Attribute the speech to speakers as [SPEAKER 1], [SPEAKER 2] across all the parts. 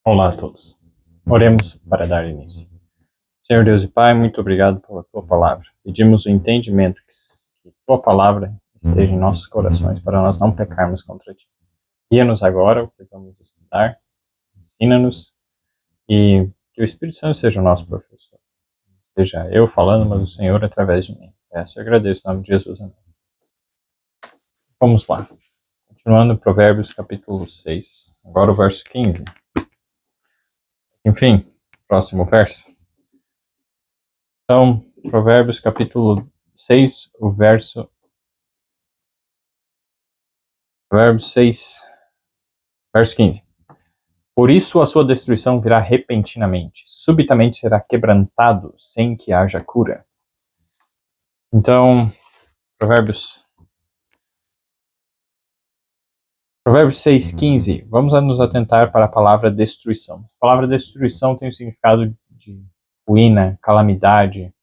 [SPEAKER 1] Olá a todos. Oremos para dar início. Senhor Deus e Pai, muito obrigado pela Tua Palavra. Pedimos o entendimento que Tua Palavra esteja em nossos corações para nós não pecarmos contra Ti. Guia-nos agora o que vamos estudar, ensina-nos e que o Espírito Santo seja o nosso professor. Seja eu falando, mas o Senhor através de mim. Peço e agradeço em nome de Jesus. Amém. Vamos lá. Continuando Provérbios capítulo 6, agora o verso 15. Enfim, próximo verso. Então, Provérbios capítulo 6, Provérbios 6, verso 15. Por isso a sua destruição virá repentinamente, subitamente será quebrantado, sem que haja cura. Então, Provérbios 6:15, vamos nos atentar para a palavra destruição. A palavra destruição tem o significado de ruína, calamidade,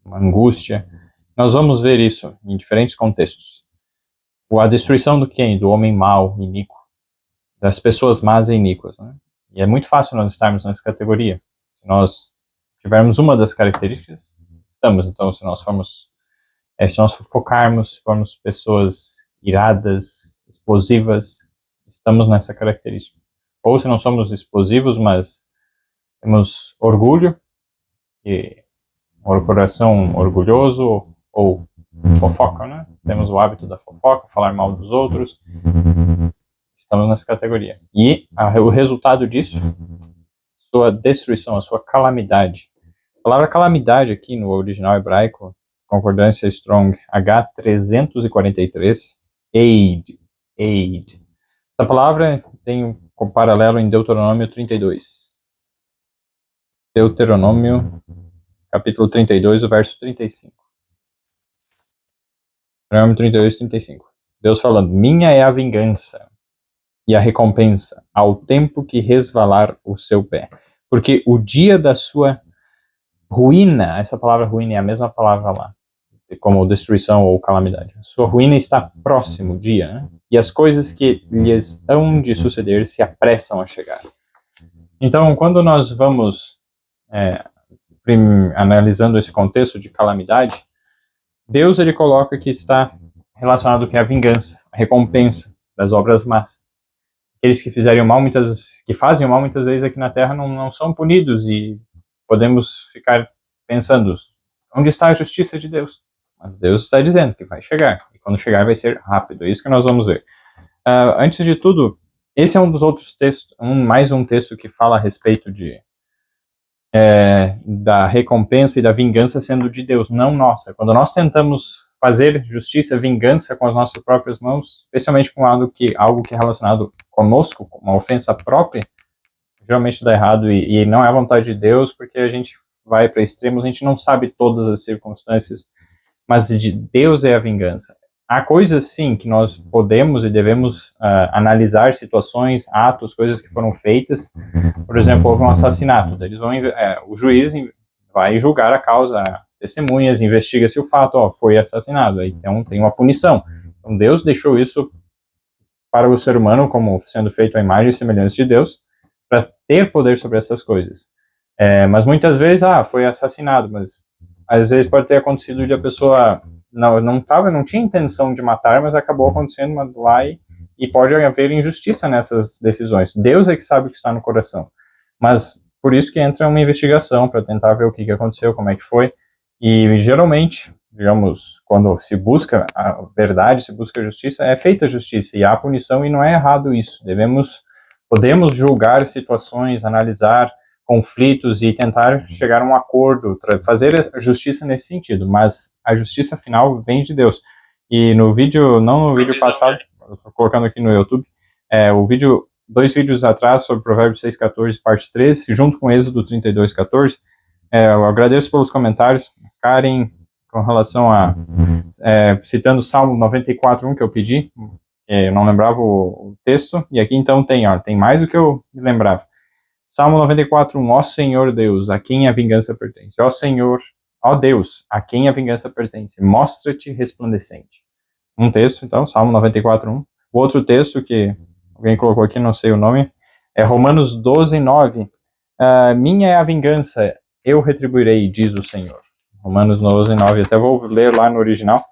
[SPEAKER 1] angústia. Nós vamos ver isso em diferentes contextos. A destruição do quem? Do homem mau, iníquo, das pessoas más e iníquas. Né? E é muito fácil nós estarmos nessa categoria. Se nós tivermos uma das características, estamos. Então, se nós focarmos, se formos pessoas iradas, explosivas, estamos nessa característica. Ou se não somos explosivos, mas temos orgulho, e um coração orgulhoso, ou fofoca, né? Temos o hábito da fofoca, falar mal dos outros, estamos nessa categoria. E o resultado disso, sua destruição, a sua calamidade. A palavra calamidade aqui no original hebraico, concordância Strong H343, aid. Essa palavra tem um paralelo em Deuteronômio 32. Deuteronômio, capítulo 32, o verso 35. Deuteronômio 32, 35. Deus falando, minha é a vingança e a recompensa ao tempo que resvalar o seu pé. Porque o dia da sua ruína, essa palavra ruína é a mesma palavra lá, como destruição ou calamidade. Sua ruína está próximo, o dia, né? E as coisas que lhes hão de suceder se apressam a chegar. Então, quando nós vamos analisando esse contexto de calamidade, Deus ele coloca que está relacionado com a vingança, a recompensa das obras más. Aqueles que fazem o mal muitas vezes aqui na Terra não são punidos e podemos ficar pensando, onde está a justiça de Deus? Mas Deus está dizendo que vai chegar, e quando chegar vai ser rápido, é isso que nós vamos ver. Antes de tudo, esse é um dos outros textos, mais um texto que fala a respeito da recompensa e da vingança sendo de Deus, não nossa. Quando nós tentamos fazer justiça, vingança com as nossas próprias mãos, especialmente com algo que é relacionado conosco, uma ofensa própria, geralmente dá errado e não é a vontade de Deus, porque a gente vai para extremos, a gente não sabe todas as circunstâncias, mas de Deus é a vingança. Há coisas, sim, que nós podemos e devemos analisar situações, atos, coisas que foram feitas. Por exemplo, houve um assassinato. O juiz vai julgar a causa, testemunhas, investiga se o fato foi assassinado. Então tem uma punição. Então Deus deixou isso para o ser humano como sendo feito à imagem e semelhança de Deus, para ter poder sobre essas coisas. Mas muitas vezes, foi assassinado, mas às vezes pode ter acontecido de a pessoa não tinha intenção de matar, mas acabou acontecendo lá e pode haver injustiça nessas decisões. Deus é que sabe o que está no coração. Mas por isso que entra uma investigação para tentar ver o que aconteceu, como é que foi. E geralmente, digamos, quando se busca a verdade, se busca a justiça, é feita a justiça e há punição e não é errado isso. Podemos julgar situações, analisar conflitos e tentar chegar a um acordo, fazer a justiça nesse sentido, mas a justiça final vem de Deus. E no vídeo, não no vídeo passado, eu estou colocando aqui no YouTube, dois vídeos atrás sobre Provérbios 6:14, parte 3, junto com Êxodo 32:14, eu agradeço pelos comentários, Karen, com relação a, citando Salmo 94:1 que eu pedi, eu não lembrava o texto, e aqui então tem mais do que eu me lembrava. Salmo 94:1, ó Senhor Deus, a quem a vingança pertence. Ó Senhor, ó Deus, a quem a vingança pertence. Mostra-te resplandecente. Um texto, então, Salmo 94:1. O outro texto que alguém colocou aqui, não sei o nome, Romanos 12, 9. Minha é a vingança, eu retribuirei, diz o Senhor. Romanos 12, 9. Até vou ler lá no original.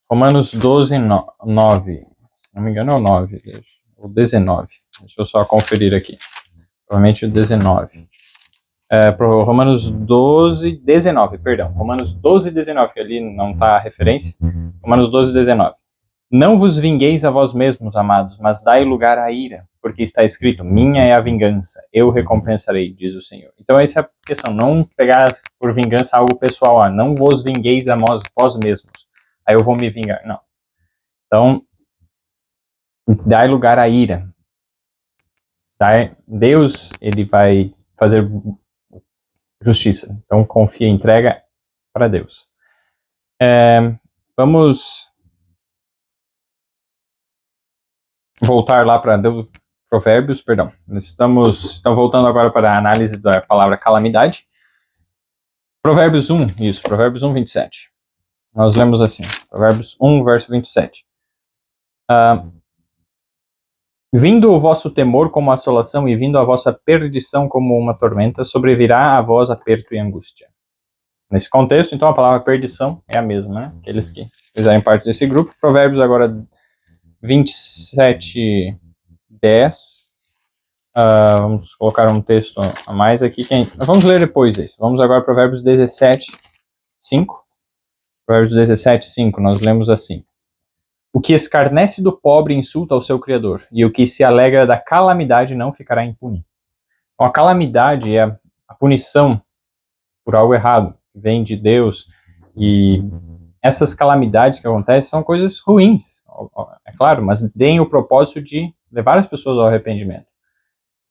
[SPEAKER 1] Romanos 12, 9. Se não me engano é o 9. O 19. Deixa eu só conferir aqui. Provavelmente o 19. Romanos 12, 19, perdão. Romanos 12, 19, que ali não está a referência. Romanos 12, 19. Não vos vingueis a vós mesmos, amados, mas dai lugar à ira, porque está escrito, minha é a vingança, eu recompensarei, diz o Senhor. Então essa é a questão, não pegar por vingança algo pessoal, não vos vingueis a vós mesmos, aí eu vou me vingar, não. Então, dai lugar à ira. Deus, ele vai fazer justiça, então confia, entrega para Deus. Vamos voltar lá para Provérbios, perdão. Estamos voltando agora para a análise da palavra calamidade. Provérbios 1, isso, Provérbios 1, 27. Nós lemos assim, Provérbios 1, verso 27. Vindo o vosso temor como assolação e vindo a vossa perdição como uma tormenta, sobrevirá a vós aperto e angústia. Nesse contexto, então, a palavra perdição é a mesma, né? Aqueles que fizerem parte desse grupo. Provérbios agora 27, 10. Vamos colocar um texto a mais aqui. Vamos ler depois esse. Vamos agora para Provérbios 17, 5. Provérbios 17, 5. Nós lemos assim. O que escarnece do pobre insulta ao seu Criador, e o que se alegra da calamidade não ficará impune. Então, a calamidade é a punição por algo errado, que vem de Deus, e essas calamidades que acontecem são coisas ruins, é claro, mas têm o propósito de levar as pessoas ao arrependimento.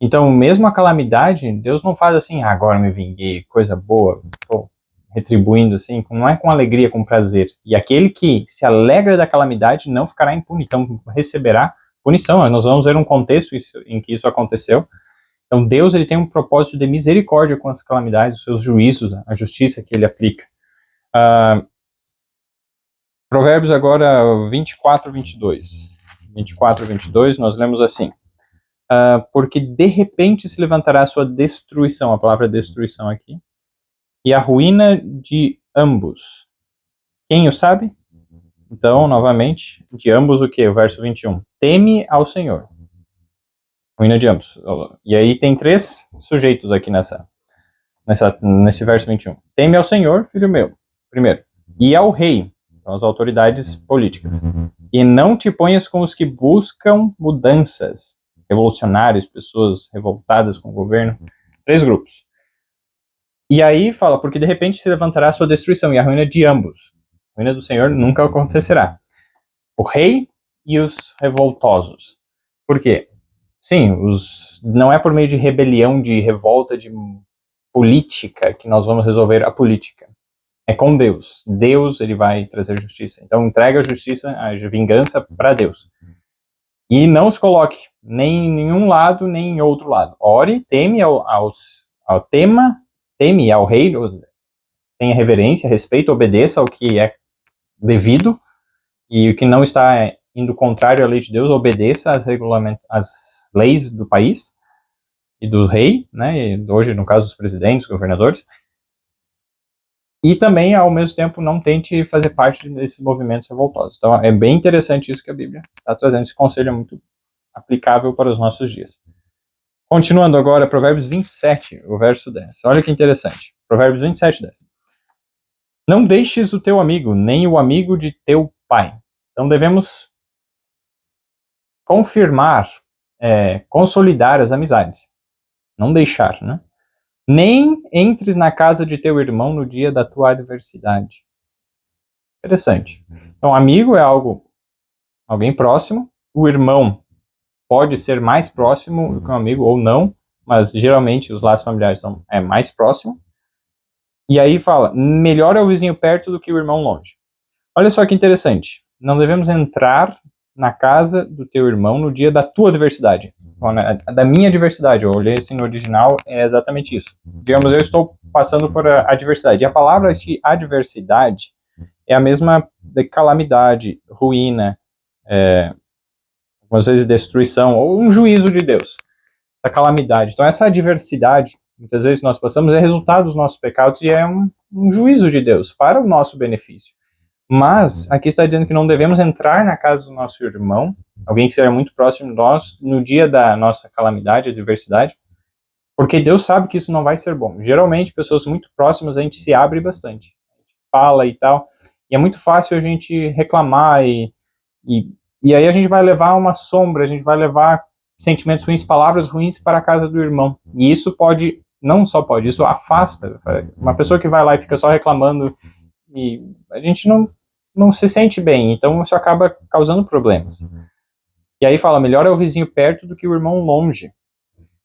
[SPEAKER 1] Então, mesmo a calamidade, Deus não faz assim, agora me vinguei, coisa boa, estou retribuindo assim, não é com alegria, com prazer. E aquele que se alegra da calamidade não ficará impune, então receberá punição. Nós vamos ver um contexto em que isso aconteceu. Então, Deus, ele tem um propósito de misericórdia com as calamidades, os seus juízos, a justiça que ele aplica. Provérbios agora 24, 22. 24, 22, nós lemos assim. Porque de repente se levantará a sua destruição, a palavra destruição aqui, e a ruína de ambos. Quem o sabe? Então, novamente, de ambos o que? O verso 21. Teme ao Senhor. Ruína de ambos. E aí tem 3 sujeitos aqui nesse verso 21. Teme ao Senhor, filho meu, primeiro. E ao rei, então as autoridades políticas. E não te ponhas com os que buscam mudanças. Revolucionários, pessoas revoltadas com o governo. 3 grupos. E aí fala, porque de repente se levantará a sua destruição e a ruína de ambos. A ruína do Senhor nunca acontecerá. O rei e os revoltosos. Por quê? Sim, não é por meio de rebelião, de revolta, de política que nós vamos resolver a política. É com Deus. Deus, ele vai trazer justiça. Então entrega a justiça, a vingança para Deus. E não os coloque nem em nenhum lado, nem em outro lado. Ore, teme teme ao rei, tenha reverência, respeito, obedeça ao que é devido, e o que não está indo contrário à lei de Deus, obedeça às leis do país e do rei, né, e hoje no caso dos presidentes, governadores, e também ao mesmo tempo não tente fazer parte desses movimentos revoltosos. Então é bem interessante isso que a Bíblia está trazendo, esse conselho é muito aplicável para os nossos dias. Continuando agora, Provérbios 27, o verso 10. Olha que interessante. Provérbios 27, 10. Não deixes o teu amigo, nem o amigo de teu pai. Então devemos confirmar, consolidar as amizades. Não deixar, né? Nem entres na casa de teu irmão no dia da tua adversidade. Interessante. Então, amigo é alguém próximo. O irmão pode ser mais próximo do que um amigo ou não, mas geralmente os laços familiares são mais próximo. E aí fala, melhor é o vizinho perto do que o irmão longe. Olha só que interessante. Não devemos entrar na casa do teu irmão no dia da tua adversidade. Da minha adversidade, eu olhei assim no original, é exatamente isso. Digamos, eu estou passando por adversidade. E a palavra de adversidade é a mesma de calamidade, ruína, algumas vezes destruição, ou um juízo de Deus, essa calamidade. Então essa adversidade, muitas vezes nós passamos, é resultado dos nossos pecados e é um juízo de Deus para o nosso benefício. Mas aqui está dizendo que não devemos entrar na casa do nosso irmão, alguém que seja muito próximo de nós, no dia da nossa calamidade, adversidade, porque Deus sabe que isso não vai ser bom. Geralmente, pessoas muito próximas, a gente se abre bastante, a gente fala e tal, e é muito fácil a gente reclamar, e aí a gente vai levar uma sombra, a gente vai levar sentimentos ruins, palavras ruins para a casa do irmão. E isso pode, não só pode, isso afasta. Uma pessoa que vai lá e fica só reclamando, e a gente não se sente bem, então isso acaba causando problemas. E aí fala, melhor é o vizinho perto do que o irmão longe.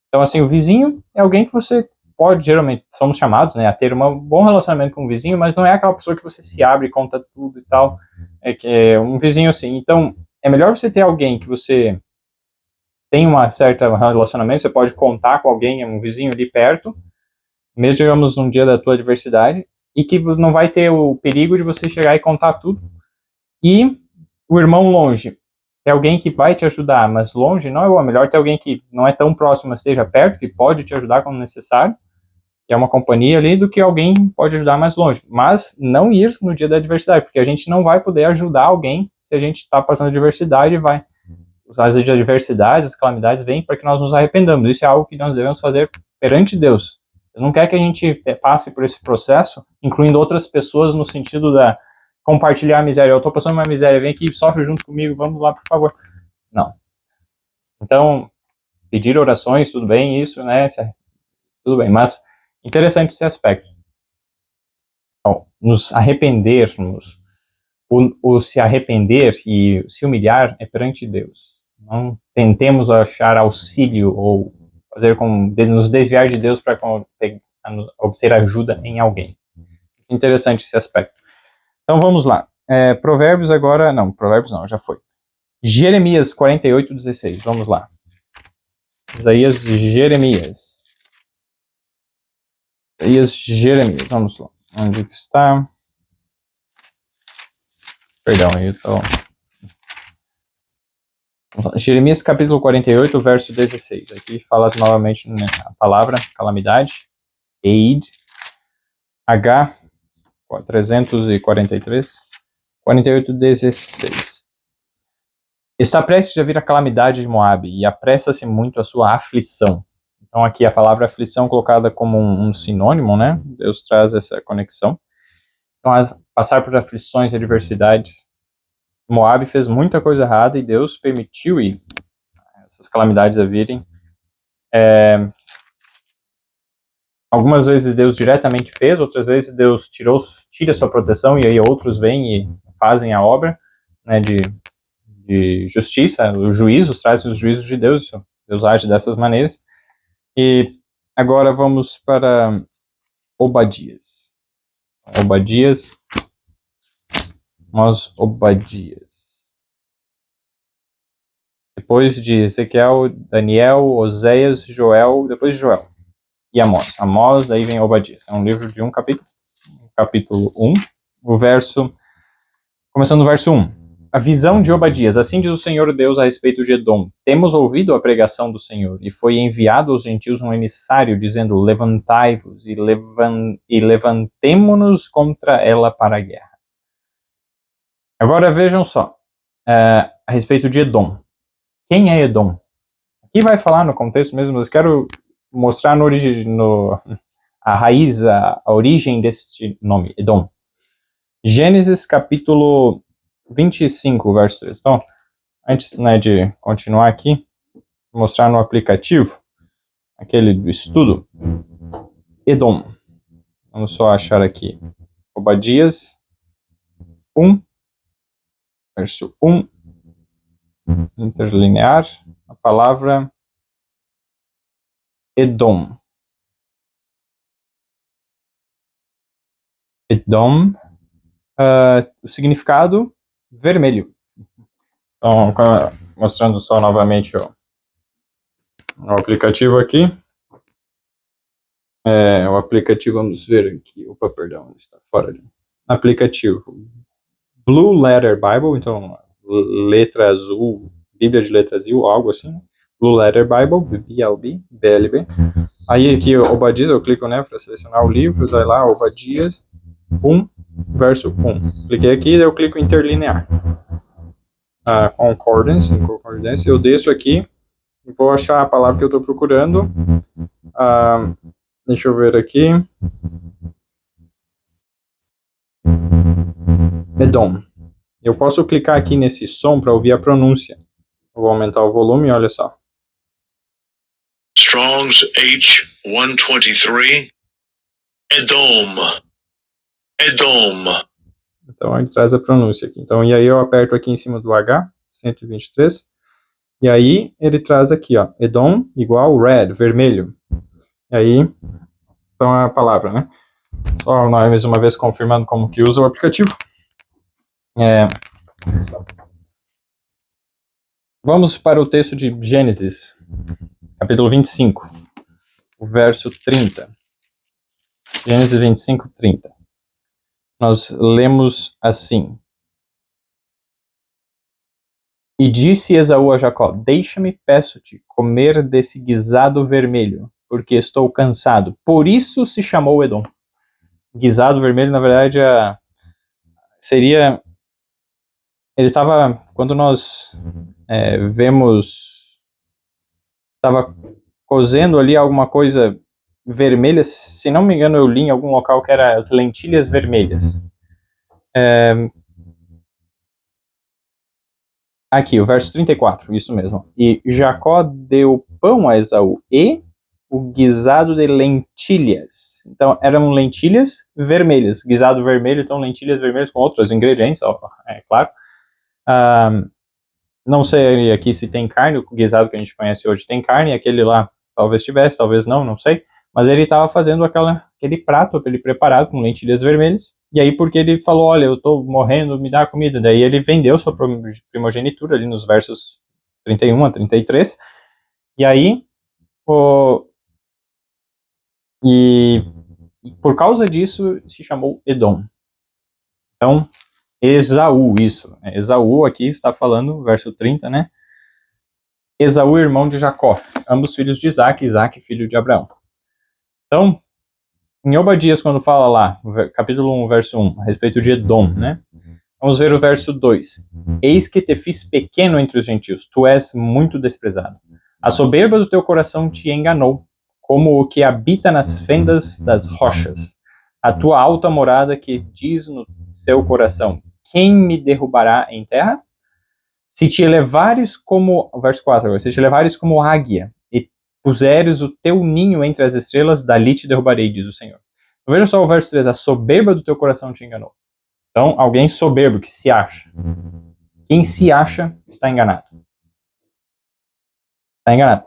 [SPEAKER 1] Então, assim, o vizinho é alguém que você pode, geralmente, somos chamados, né, a ter um bom relacionamento com o vizinho, mas não é aquela pessoa que você se abre e conta tudo e tal. É um vizinho assim. Então, é melhor você ter alguém que você tem uma certa relacionamento, você pode contar com alguém, um vizinho ali perto, mesmo, digamos, num dia da tua adversidade, e que não vai ter o perigo de você chegar e contar tudo. E o irmão longe, é alguém que vai te ajudar, mas longe não é o melhor, ter alguém que não é tão próximo, mas esteja perto, que pode te ajudar quando necessário, que é uma companhia ali, do que alguém que pode ajudar mais longe. Mas não ir no dia da adversidade, porque a gente não vai poder ajudar alguém se a gente está passando adversidade e vai. As adversidades, as calamidades vêm para que nós nos arrependamos. Isso é algo que nós devemos fazer perante Deus. Deus não quer que a gente passe por esse processo, incluindo outras pessoas, no sentido da compartilhar a miséria. Eu estou passando uma miséria, vem aqui, sofre junto comigo, vamos lá, por favor. Não. Então, pedir orações, tudo bem, isso, né? Tudo bem, mas interessante esse aspecto. Então, nos arrependermos, o se arrepender e se humilhar é perante Deus. Não tentemos achar auxílio ou fazer nos desviar de Deus para obter ajuda em alguém. Interessante esse aspecto. Então vamos lá. Provérbios agora, não, Provérbios não, já foi. Jeremias 48:16, vamos lá. Jeremias, vamos lá. Onde que está? Perdão, aí estou... Jeremias capítulo 48, verso 16. Aqui fala novamente, né, a palavra calamidade, Eid, H 343, 48:16. Está prestes a vir a calamidade de Moabe, e apressa-se muito a sua aflição. Então aqui a palavra aflição colocada como um sinônimo, né? Deus traz essa conexão. Então, passar por aflições e adversidades, Moabe fez muita coisa errada e Deus permitiu essas calamidades a virem. Algumas vezes Deus diretamente fez, outras vezes Deus tira sua proteção e aí outros vêm e fazem a obra, né, de justiça, os juízos, traz os juízos de Deus, Deus age dessas maneiras. E agora vamos para Obadias. Obadias. Depois de Ezequiel, Daniel, Oséias, Joel, depois de Joel. E Amós. Amós, daí vem Obadias. É um livro de um capítulo. Capítulo 1. Começando no verso 1. A visão de Obadias. Assim diz o Senhor Deus a respeito de Edom. Temos ouvido a pregação do Senhor, e foi enviado aos gentios um emissário, dizendo, levantai-vos e levantemo-nos contra ela para a guerra. Agora vejam só, a respeito de Edom. Quem é Edom? Aqui vai falar no contexto mesmo, mas quero mostrar a raiz, a origem deste nome, Edom. Gênesis capítulo 25, verso 3. Então, antes, né, de continuar aqui, vou mostrar no aplicativo, aquele do estudo, Edom. Vamos só achar aqui, Obadias 1, verso 1, interlinear, a palavra Edom. Edom, o significado vermelho. Então, mostrando só novamente o aplicativo aqui. O aplicativo, vamos ver aqui. Opa, perdão, está fora de aplicativo. Blue Letter Bible, então letra azul Bíblia de Letras U, algo assim. Blue Letter Bible, BLB. Aí aqui, Obadias, eu clico, né, para selecionar o livro, daí lá, Obadias 1, verso 1. Cliquei aqui, daí eu clico em interlinear. Concordance, eu desço aqui, vou achar a palavra que eu estou procurando. Deixa eu ver aqui. Edom. Eu posso clicar aqui nesse som para ouvir a pronúncia. Vou aumentar o volume, olha só.
[SPEAKER 2] Strong's H123. Edom. Edom.
[SPEAKER 1] Então ele traz a pronúncia aqui. Então, e aí eu aperto aqui em cima do H, 123. E aí ele traz aqui, ó, Edom igual red, vermelho. E aí, então é a palavra, né? Só mais uma vez confirmando como que usa o aplicativo. Vamos para o texto de Gênesis, capítulo 25, o verso 30. Gênesis 25, 30. Nós lemos assim. E disse Esaú a Jacó, deixa-me, peço-te, comer desse guisado vermelho, porque estou cansado. Por isso se chamou Edom. Guisado vermelho, na verdade, seria... Ele estava, quando nós vemos, estava cozendo ali alguma coisa vermelha, se não me engano eu li em algum local que era as lentilhas vermelhas. Aqui, o verso 34, isso mesmo. E Jacó deu pão a Esaú e o guisado de lentilhas. Então, eram lentilhas vermelhas. Guisado vermelho, então lentilhas vermelhas com outros ingredientes, é claro. Não sei aqui se tem carne, o guisado que a gente conhece hoje tem carne, aquele lá talvez tivesse, talvez não sei. Mas ele estava fazendo aquele prato, aquele preparado com lentilhas vermelhas. E aí, porque ele falou, olha, eu estou morrendo, me dá comida. Daí ele vendeu sua primogenitura ali nos versos 31 a 33. E aí, e por causa disso, se chamou Edom. Então, Esaú, isso. Esaú aqui está falando, verso 30, né? Esaú, irmão de Jacó, ambos filhos de Isaac, Isaac, filho de Abraão. Então, em Obadias, quando fala lá, capítulo 1, verso 1, a respeito de Edom, né? Vamos ver o verso 2. Eis que te fiz pequeno entre os gentios, tu és muito desprezado. A soberba do teu coração te enganou, como o que habita nas fendas das rochas. A tua alta morada que diz no seu coração, quem me derrubará em terra? Se te elevares como, verso 4 agora, se te elevares como águia, e puseres o teu ninho entre as estrelas, dali te derrubarei, diz o Senhor. Então, veja só o verso 3, a soberba do teu coração te enganou. Então, alguém soberbo que se acha. Quem se acha está enganado. Está enganado.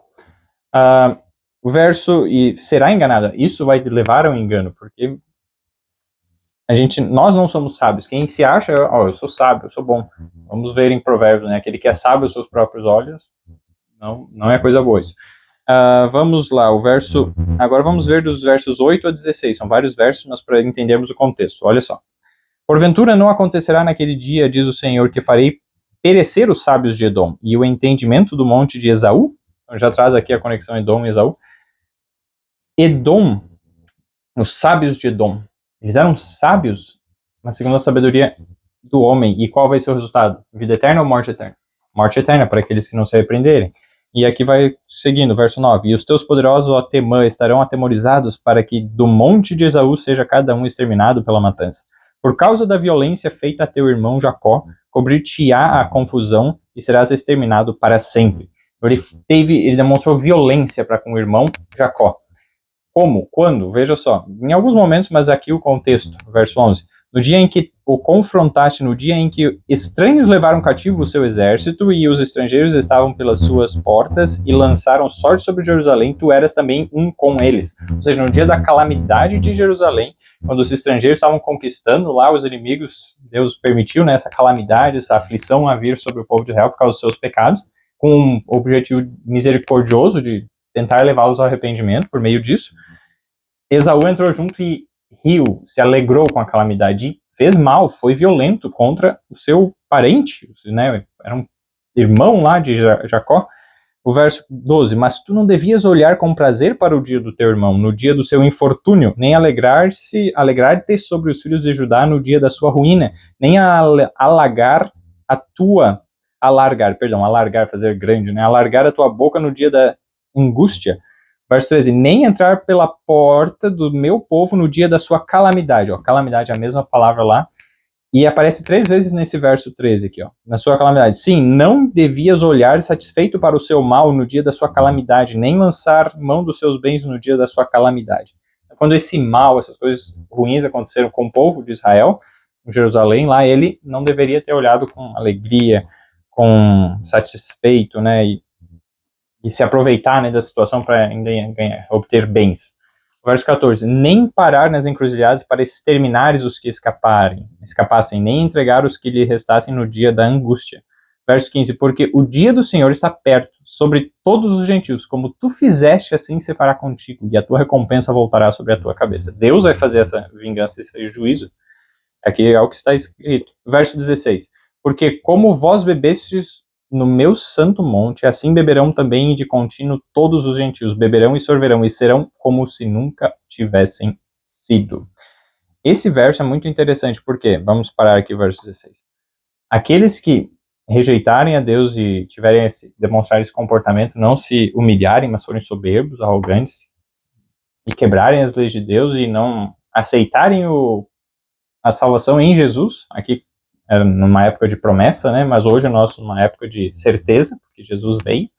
[SPEAKER 1] O verso, e será enganado, isso vai levar ao engano, porque nós não somos sábios. Quem se acha, eu sou sábio, eu sou bom. Vamos ver em Provérbios, né? Aquele que é sábio aos seus próprios olhos, não é coisa boa isso. Vamos lá, agora vamos ver dos versos 8 a 16, são vários versos, mas para entendermos o contexto, olha só. Porventura não acontecerá naquele dia, diz o Senhor, que farei perecer os sábios de Edom, e o entendimento do monte de Esaú, então já traz aqui a conexão Edom e Esaú. Edom, os sábios de Edom, eles eram sábios, mas segundo a sabedoria do homem, e qual vai ser o resultado? Vida eterna ou morte eterna? Morte eterna, para aqueles que não se arrependerem. E aqui vai seguindo, verso 9. E os teus poderosos, ó Temã, estarão atemorizados para que do monte de Esaú seja cada um exterminado pela matança. Por causa da violência feita a teu irmão Jacó, cobrir-te-á a confusão e serás exterminado para sempre. Ele demonstrou violência para com o irmão Jacó. Como? Quando? Veja só. Em alguns momentos, mas aqui o contexto, verso 11. No dia em que o confrontaste, no dia em que estranhos levaram cativo o seu exército e os estrangeiros estavam pelas suas portas e lançaram sorte sobre Jerusalém, tu eras também um com eles. Ou seja, no dia da calamidade de Jerusalém, quando os estrangeiros estavam conquistando lá os inimigos, Deus permitiu, né, essa calamidade, essa aflição a vir sobre o povo de Israel por causa dos seus pecados, com um objetivo misericordioso de tentar levá-los ao arrependimento por meio disso. Esaú entrou junto e riu, se alegrou com a calamidade, e fez mal, foi violento contra o seu parente, né? irmão lá de Jacó. O verso 12, mas tu não devias olhar com prazer para o dia do teu irmão, no dia do seu infortúnio, nem alegrar-te sobre os filhos de Judá no dia da sua ruína, nem alargar, fazer grande, né? Alargar a tua boca no dia da angústia. Verso 13, nem entrar pela porta do meu povo no dia da sua calamidade. Ó, calamidade é a mesma palavra lá. E aparece 3 vezes nesse verso 13 aqui, ó, na sua calamidade. Sim, não devias olhar satisfeito para o seu mal no dia da sua calamidade, nem lançar mão dos seus bens no dia da sua calamidade. Quando esse mal, essas coisas ruins aconteceram com o povo de Israel, em Jerusalém, lá ele não deveria ter olhado com alegria, com satisfeito, né, e se aproveitar, né, da situação para obter bens. Verso 14, nem parar nas encruzilhadas para exterminares os que escapassem, nem entregar os que lhe restassem no dia da angústia. Verso 15, porque o dia do Senhor está perto, sobre todos os gentios, como tu fizeste, assim se fará contigo, e a tua recompensa voltará sobre a tua cabeça. Deus vai fazer essa vingança, esse juízo. Aqui é o que está escrito. Verso 16, porque como vós bebestes no meu santo monte, assim beberão também de contínuo todos os gentios, beberão e sorverão, e serão como se nunca tivessem sido. Esse verso é muito interessante, porque, vamos parar aqui o verso 16. Aqueles que rejeitarem a Deus e demonstrarem esse comportamento, não se humilharem, mas forem soberbos, arrogantes, e quebrarem as leis de Deus e não aceitarem a salvação em Jesus, aqui era numa época de promessa, né, mas hoje nós numa época de certeza, porque Jesus veio,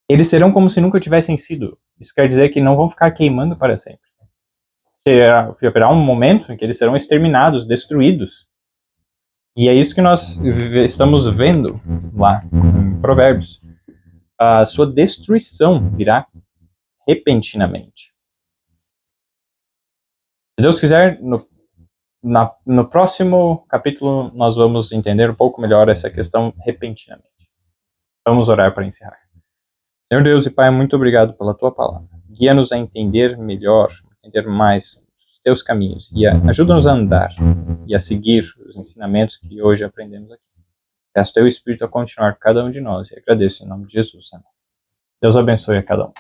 [SPEAKER 1] eles serão como se nunca tivessem sido. Isso quer dizer que não vão ficar queimando para sempre. Haverá um momento em que eles serão exterminados, destruídos. E é isso que nós estamos vendo lá em Provérbios. A sua destruição virá repentinamente. Se Deus quiser, no próximo capítulo nós vamos entender um pouco melhor essa questão repentinamente. Vamos orar para encerrar. Senhor Deus e Pai, muito obrigado pela Tua palavra. Guia-nos a entender melhor, entender mais os Teus caminhos e ajuda-nos a andar e a seguir os ensinamentos que hoje aprendemos aqui. Peço Teu Espírito a continuar com cada um de nós e agradeço em nome de Jesus. Amém. Deus abençoe a cada um.